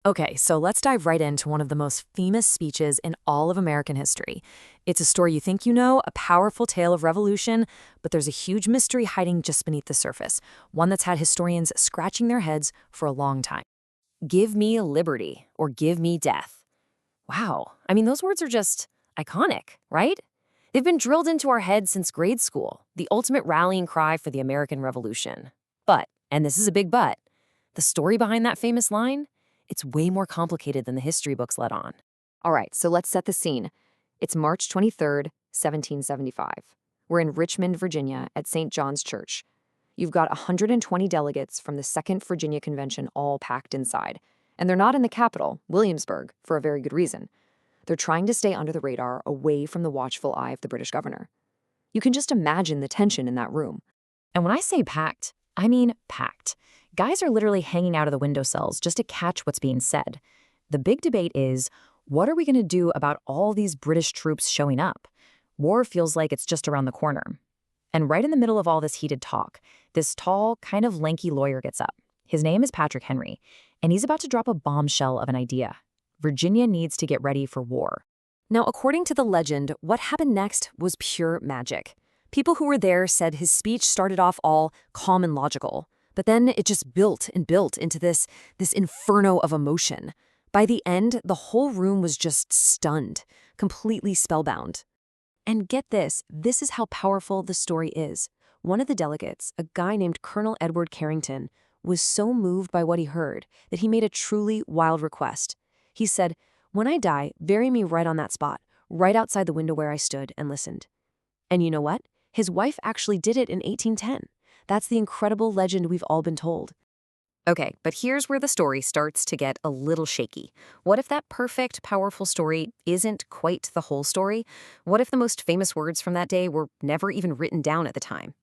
Okay, so let's dive right into one of the most famous speeches in all of American history. It's a story you think you know, a powerful tale of revolution, but there's a huge mystery hiding just beneath the surface, one that's had historians scratching their heads for a long time. Give me liberty or give me death. Wow, I mean, those words are just iconic, right? They've been drilled into our heads since grade school, the ultimate rallying cry for the American Revolution. But, and this is a big but, the story behind that famous line? It's way more complicated than the history books let on. All right, so let's set the scene. It's March 23rd, 1775. We're in Richmond, Virginia, at St. John's Church. You've got 120 delegates from the Second Virginia Convention all packed inside. And they're not in the capital, Williamsburg, for a very good reason. They're trying to stay under the radar, away from the watchful eye of the British governor. You can just imagine the tension in that room. And when I say packed, I mean packed. Guys are literally hanging out of the windowsills just to catch what's being said. The big debate is, what are we going to do about all these British troops showing up? War feels like it's just around the corner. And right in the middle of all this heated talk, this tall, kind of lanky lawyer gets up. His name is Patrick Henry, and he's about to drop a bombshell of an idea. Virginia needs to get ready for war. Now, according to the legend, what happened next was pure magic. People who were there said his speech started off all calm and logical, but then it just built and built into this inferno of emotion. By the end, the whole room was just stunned, completely spellbound. And get this is how powerful the story is. One of the delegates, a guy named Colonel Edward Carrington, was so moved by what he heard that he made a truly wild request. He said, "When I die, bury me right on that spot, right outside the window where I stood and listened." And you know what? His wife actually did it in 1810. That's the incredible legend we've all been told. Okay, but here's where the story starts to get a little shaky. What if that perfect, powerful story isn't quite the whole story? What if the most famous words from that day were never even written down at the time?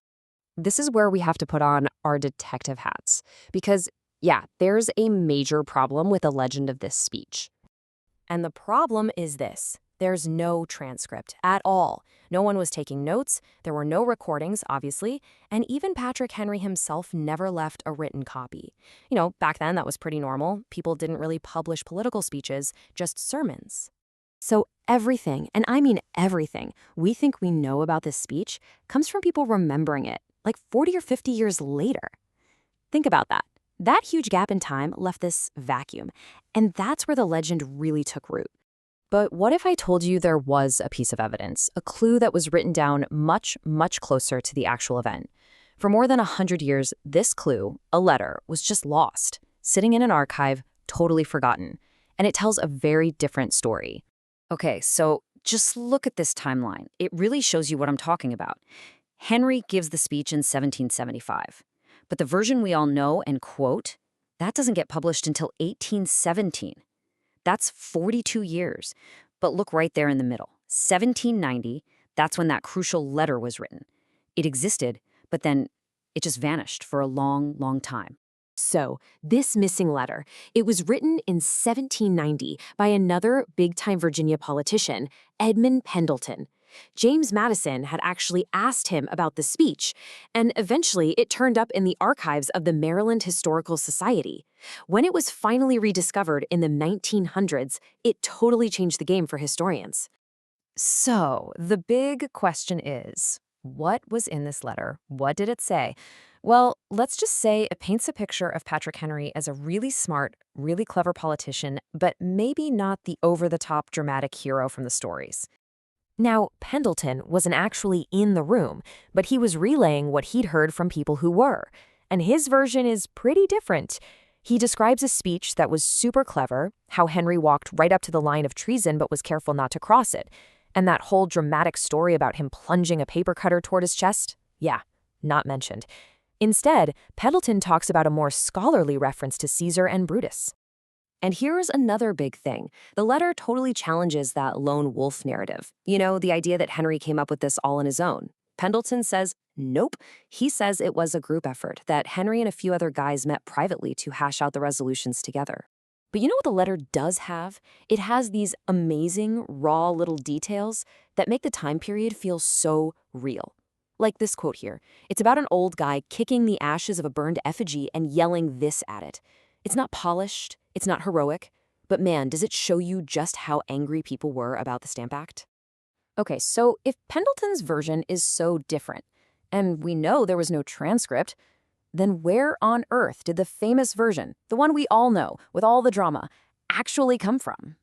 This is where we have to put on our detective hats. Because, yeah, there's a major problem with the legend of this speech. And the problem is this. There's no transcript at all. No one was taking notes, there were no recordings, obviously, and even Patrick Henry himself never left a written copy. You know, back then that was pretty normal. People didn't really publish political speeches, just sermons. So everything, and I mean everything, we think we know about this speech comes from people remembering it, like 40 or 50 years later. Think about that. That huge gap in time left this vacuum, and that's where the legend really took root. But what if I told you there was a piece of evidence, a clue that was written down much, much closer to the actual event? For more than 100 years, this clue, a letter, was just lost, sitting in an archive, totally forgotten. And it tells a very different story. Okay, so just look at this timeline. It really shows you what I'm talking about. Henry gives the speech in 1775. But the version we all know and quote, that doesn't get published until 1817. That's 42 years. But look right there in the middle. 1790, that's when that crucial letter was written. It existed, but then it just vanished for a long, long time. So, this missing letter, it was written in 1790 by another big-time Virginia politician, Edmund Pendleton. James Madison had actually asked him about the speech, and eventually it turned up in the archives of the Maryland Historical Society. When it was finally rediscovered in the 1900s, it totally changed the game for historians. So, the big question is, what was in this letter? What did it say? Well, let's just say it paints a picture of Patrick Henry as a really smart, really clever politician, but maybe not the over-the-top dramatic hero from the stories. Now, Pendleton wasn't actually in the room, but he was relaying what he'd heard from people who were. And his version is pretty different. He describes a speech that was super clever, how Henry walked right up to the line of treason but was careful not to cross it. And that whole dramatic story about him plunging a paper cutter toward his chest? Yeah, not mentioned. Instead, Pendleton talks about a more scholarly reference to Caesar and Brutus. And here's another big thing. The letter totally challenges that lone wolf narrative. You know, the idea that Henry came up with this all on his own. Pendleton says, nope. He says it was a group effort, that Henry and a few other guys met privately to hash out the resolutions together. But you know what the letter does have? It has these amazing, raw little details that make the time period feel so real. Like this quote here. It's about an old guy kicking the ashes of a burned effigy and yelling this at it. It's not polished, it's not heroic, but man, does it show you just how angry people were about the Stamp Act? Okay, so if Pendleton's version is so different, and we know there was no transcript, then where on earth did the famous version, the one we all know, with all the drama, actually come from?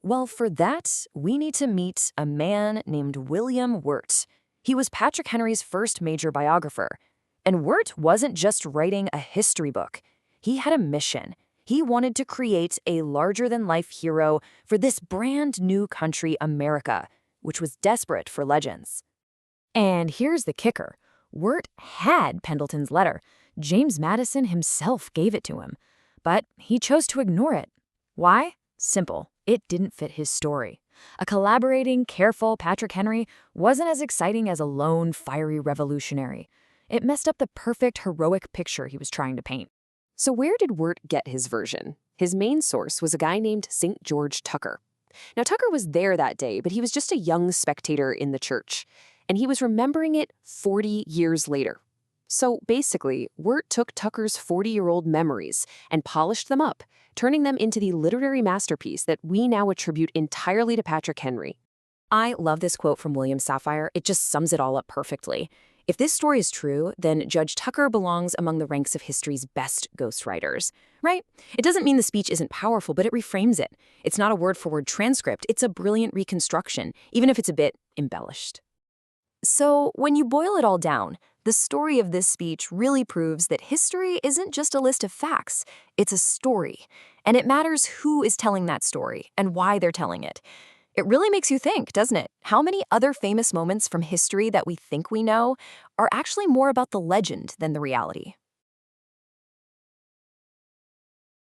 Well, for that, we need to meet a man named William Wirt. He was Patrick Henry's first major biographer. And Wirt wasn't just writing a history book. He had a mission. He wanted to create a larger-than-life hero for this brand new country, America, which was desperate for legends. And here's the kicker. Wirt had Pendleton's letter. James Madison himself gave it to him. But he chose to ignore it. Why? Simple. It didn't fit his story. A collaborating, careful Patrick Henry wasn't as exciting as a lone, fiery revolutionary. It messed up the perfect, heroic picture he was trying to paint. So where did Wirt get his version? His main source was a guy named St. George Tucker. Now, Tucker was there that day, but he was just a young spectator in the church, and he was remembering it 40 years later. So basically, Wirt took Tucker's 40-year-old memories and polished them up, turning them into the literary masterpiece that we now attribute entirely to Patrick Henry. I love this quote from William Safire. It just sums it all up perfectly. If this story is true, then Judge Tucker belongs among the ranks of history's best ghostwriters, right? It doesn't mean the speech isn't powerful, but it reframes it. It's not a word-for-word transcript. It's a brilliant reconstruction, even if it's a bit embellished. So when you boil it all down, the story of this speech really proves that history isn't just a list of facts. It's a story, and it matters who is telling that story and why they're telling it. It really makes you think, doesn't it? How many other famous moments from history that we think we know are actually more about the legend than the reality?